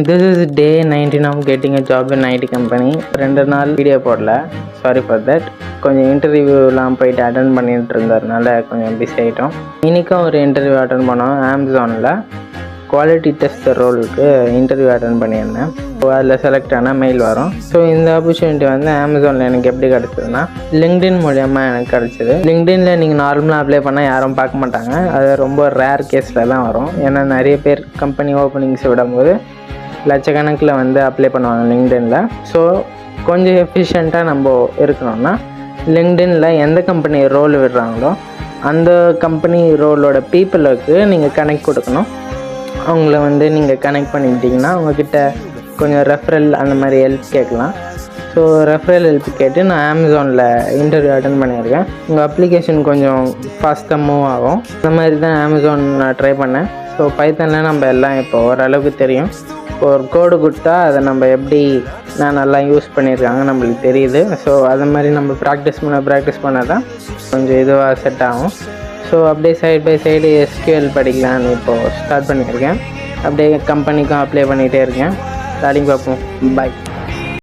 This is day 19 of getting a job in IT company. 2 நாள் video போடல, sorry for that. கொஞ்சம் இன்டர்வியூலாம் போயிட்டு attend பண்ணிட்டு இருந்ததுனால கொஞ்சம் பிஸி ஆகிட்டோம். இன்றைக்கும் ஒரு இன்டர்வியூ அட்டன் பண்ணோம். அமேசானில் குவாலிட்டி டெஸ்டர் ரோலுக்கு இன்டர்வியூ அட்டன் பண்ணியிருந்தேன். அதில் செலக்ட் ஆனால் மெயில் வரும். ஸோ இந்த ஆப்பர்ச்சுனிட்டி வந்து அமேசானில் எனக்கு எப்படி கிடச்சிதுன்னா, லிங்க்டின் மூலியமாக எனக்கு கிடச்சிது. லிங்க்டினில் நீங்கள் நார்மலாக அப்ளை பண்ணால் யாரும் பார்க்க மாட்டாங்க. அது ரொம்ப ரேர் கேஸில் தான் வரும். ஏன்னா நிறைய பேர் கம்பெனி ஓப்பனிங்ஸ் விடும்போது லட்சக்கணக்கில் வந்து அப்ளை பண்ணுவாங்க லிங்க்டினில். ஸோ கொஞ்சம் எஃபிஷியண்ட்டாக நம்ம இருக்கணும்னா லிங்க்டினில் எந்த கம்பெனி ரோல் விடுறாங்களோ அந்த கம்பெனி ரோலோட பீப்புளுக்கு நீங்கள் கனெக்ட் கொடுக்கணும். அவங்கள வந்து நீங்கள் கனெக்ட் பண்ணிக்கிட்டிங்கன்னா அவங்கக்கிட்ட கொஞ்சம் ரெஃபரல் அந்த மாதிரி ஹெல்ப் கேட்கலாம். ஸோ ரெஃபரல் ஹெல்ப் கேட்டு நான் அமேசானில் இன்டர்வியூ அட்டன் பண்ணியிருக்கேன். உங்கள் அப்ளிகேஷன் கொஞ்சம் ஃபாஸ்ட்டாக மூவ் ஆகும். அந்த மாதிரி தான் அமேசான் நான் ட்ரை பண்ணேன். ஸோ பைத்தானில் நம்ம எல்லாம் இப்போ ஓரளவுக்கு தெரியும். ஒரு கோடு கொடுத்தா அதை நம்ம எப்படி நல்லா யூஸ் பண்ணியிருக்காங்க நம்மளுக்கு தெரியுது. ஸோ அது மாதிரி நம்ம ப்ராக்டிஸ் பண்ண தான் கொஞ்சம் இதுவாக செட் ஆகும். ஸோ அப்படியே சைட் பை சைடு எஸ்கியூஎல் படிக்கலான்னு இப்போது ஸ்டார்ட் பண்ணியிருக்கேன். அப்படியே கம்பெனிக்கும் அப்ளை பண்ணிகிட்டே இருக்கேன். ஸ்டார்டிங் பார்ப்போம். பாய்.